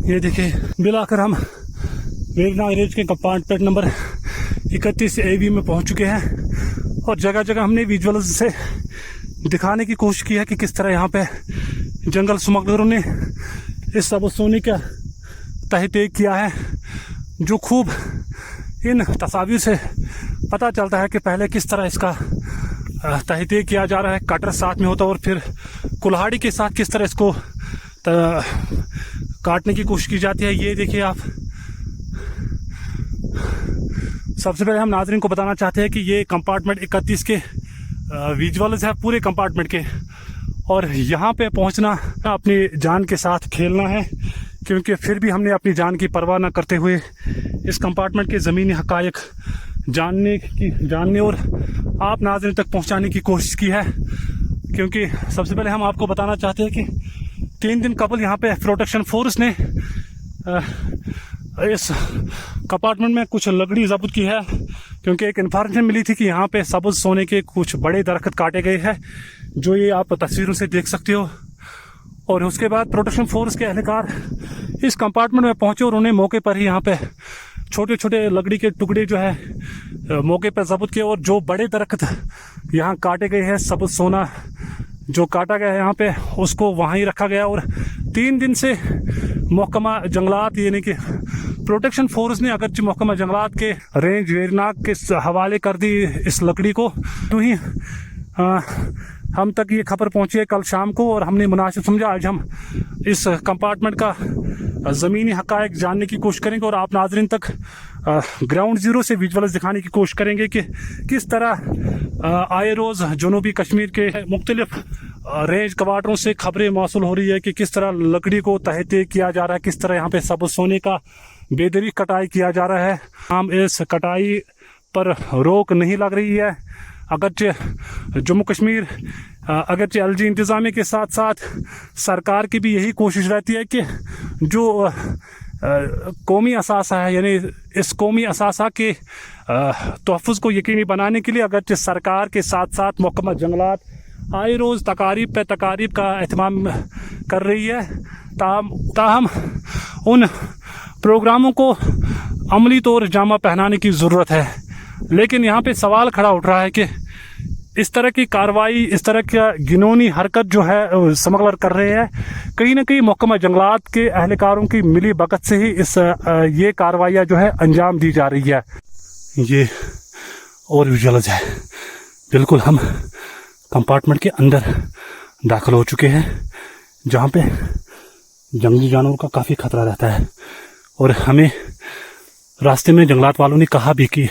ये देखिए, मिलाकर हम वेरनाग रेंज के कंपार्टमेंट नंबर 31 AV में पहुंच चुके हैं और जगह जगह हमने विजुअल्स से दिखाने की कोशिश की है कि किस तरह यहाँ पे जंगल स्मगलरों ने इस सबूत सोने का तहकीक किया है, जो खूब इन तस्वीर से पता चलता है कि पहले किस तरह इसका तहकीक किया जा रहा है। कटर साथ में होता है और फिर कुल्हाड़ी के साथ किस तरह इसको काटने की कोशिश की जाती है। ये देखिए आप, सबसे पहले हम नाज़रीन को बताना चाहते हैं कि ये कंपार्टमेंट 31 के विजुअल्स है पूरे कंपार्टमेंट के, और यहाँ पे पहुँचना अपनी जान के साथ खेलना है, क्योंकि फिर भी हमने अपनी जान की परवाह न करते हुए इस कंपार्टमेंट के ज़मीनी हक़ाइक़ जानने और आप नाज़रीन तक पहुँचाने की कोशिश की है। क्योंकि सबसे पहले हम आपको बताना चाहते हैं कि 3 दिन कबल यहाँ पे प्रोटेक्शन फोर्स ने इस कंपार्टमेंट में कुछ लकड़ी जब्त की है, क्योंकि एक इन्फॉर्मेशन मिली थी कि यहाँ पे सबज सोने के कुछ बड़े दरख्त काटे गए हैं, जो ये आप तस्वीरों से देख सकते हो। और उसके बाद प्रोटेक्शन फोर्स के एहलकार इस कंपार्टमेंट में पहुंचे और उन्हें मौके पर ही यहाँ पे छोटे छोटे लकड़ी के टुकड़े जो है मौके पर जब्त किए, और जो बड़े दरख्त यहाँ काटे गए हैं, सबज सोना जो काटा गया है यहाँ पे, उसको वहाँ ही रखा गया। और 3 दिन से महकमा जंगलात यानी कि प्रोटेक्शन फोर्स ने अगरचे महकमा जंगलात के रेंज वेरनाग के हवाले कर दी इस लकड़ी को, तो ही हम तक ये खबर पहुंची है कल शाम को, और हमने मुनासिब समझा आज हम इस कंपार्टमेंट का ज़मीनी हक़ाइक़ जानने की कोशिश करेंगे और आप नाज़रीन तक ग्राउंड ज़ीरो से विजुअल्स दिखाने की कोशिश करेंगे कि किस तरह आए रोज़ जनूबी कश्मीर के मुख्तलिफ रेंज क्वार्टरों से खबरें मौसूल हो रही है कि किस तरह लकड़ी को तहकीक किया जा रहा है, किस तरह यहाँ पे सबज सोने का बेदरी कटाई किया जा रहा है। हम इस कटाई पर रोक नहीं लग रही है, अगरचे जम्मू कश्मीर अगरचे LG इंतज़ामिया के साथ साथ सरकार की भी यही कोशिश रहती है कि जो कौमी असासा है, यानी इस कौमी असासा के तहफ़्फ़ुज़ को यकीनी बनाने के लिए अगरचे सरकार के साथ साथ महकमा जंगलात आए रोज़ तकारीब पे तकारीब का एहतमाम कर रही है, ताहम उन प्रोग्रामों को अमली तौर जामा पहनाने की ज़रूरत है। लेकिन यहाँ पे सवाल खड़ा उठ रहा है कि इस तरह की कार्रवाई, इस तरह का घिनौनी हरकत जो है स्मगलर कर रहे हैं, कहीं ना कहीं महकमा जंगलात के अहलकारों की मिली भगत से ही ये कार्रवाइयाँ जो है अंजाम दी जा रही है। ये और विजुअल्स है, बिल्कुल हम कंपार्टमेंट के अंदर दाखिल हो चुके हैं, जहाँ पे जंगली जानवरों का काफ़ी खतरा रहता है। और हमें रास्ते में जंगलात वालों ने कहा भी कि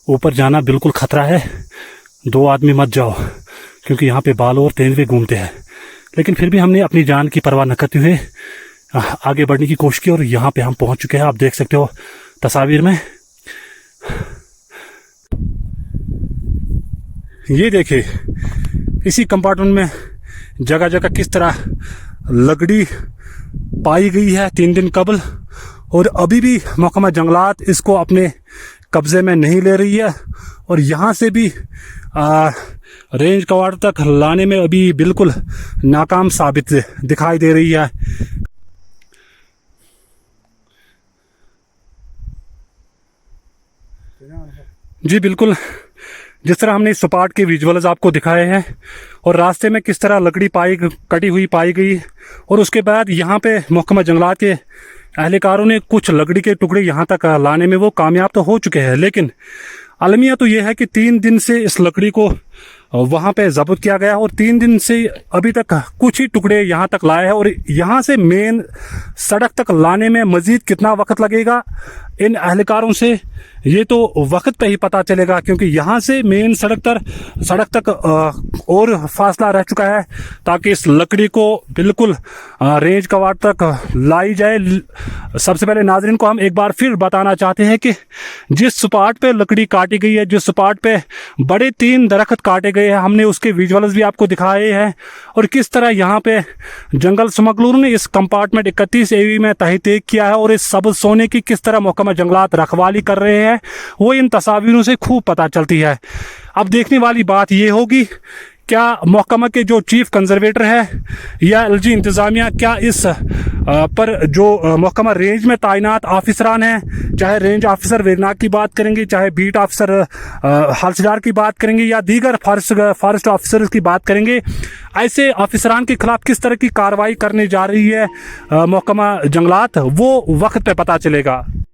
ऊपर जाना बिल्कुल खतरा है, 2 आदमी मत जाओ, क्योंकि यहाँ पे बाल और तेंदुए घूमते हैं। लेकिन फिर भी हमने अपनी जान की परवाह न करते हुए आगे बढ़ने की कोशिश की और यहाँ पे हम पहुँच चुके हैं। आप देख सकते हो तस्वीर में, ये देखिए इसी कंपार्टमेंट में जगह जगह किस तरह लकड़ी पाई गई है 3 दिन कबल, और अभी भी महकमा जंगलात इसको अपने कब्जे में नहीं ले रही है, और यहाँ से भी रेंज क्वार्टर तक लाने में अभी बिल्कुल नाकाम साबित दिखाई दे रही है। जी बिल्कुल, जिस तरह हमने सपाट के विजुअल्स आपको दिखाए हैं और रास्ते में किस तरह लकड़ी कटी हुई पाई गई, और उसके बाद यहाँ पे महकमा जंगलात के अहलकारों ने कुछ लकड़ी के टुकड़े यहाँ तक लाने में वो कामयाब तो हो चुके हैं। लेकिन अलमिया तो ये है कि 3 दिन से इस लकड़ी को वहाँ पे जब्त किया गया, और 3 दिन से अभी तक कुछ ही टुकड़े यहाँ तक लाए हैं, और यहाँ से मेन सड़क तक लाने में मज़ीद कितना वक्त लगेगा इन अहलकारों से ये तो वक्त पे ही पता चलेगा, क्योंकि यहाँ से मेन सड़क तक और फासला रह चुका है ताकि इस लकड़ी को बिल्कुल रेंज कवाड़ तक लाई जाए। सबसे पहले नाजरीन को हम एक बार फिर बताना चाहते हैं कि जिस स्पॉट पे लकड़ी काटी गई है, जिस स्पॉट पे बड़े 3 दरख्त काटे गए हैं, हमने उसके विजुअल्स भी आपको दिखाए हैं और किस तरह यहाँ पे जंगल स्मगलरों ने इस कंपार्टमेंट 31 AV में तहकीक किया है और इस सबज सोने की किस तरह महकमा जंगलात रखवाली कर रहे हैं, वो इन तस्वीरों से खूब पता चलती है। अब देखने वाली बात ये होगी, क्या महकमा के जो चीफ कंजर्वेटर है या LG इंतज़ामिया क्या इस पर जो महकमा रेंज में तैनात ऑफिसरान हैं, चाहे रेंज ऑफिसर वेरनाग की बात करेंगे, चाहे बीट ऑफिसर हल्सदार की बात करेंगे या दीगर फॉरेस्ट ऑफिसर की बात करेंगे, ऐसे ऑफिसरान के खिलाफ किस तरह की कार्रवाई करने जा रही है महकमा जंगलात, वो वक्त पे पता चलेगा।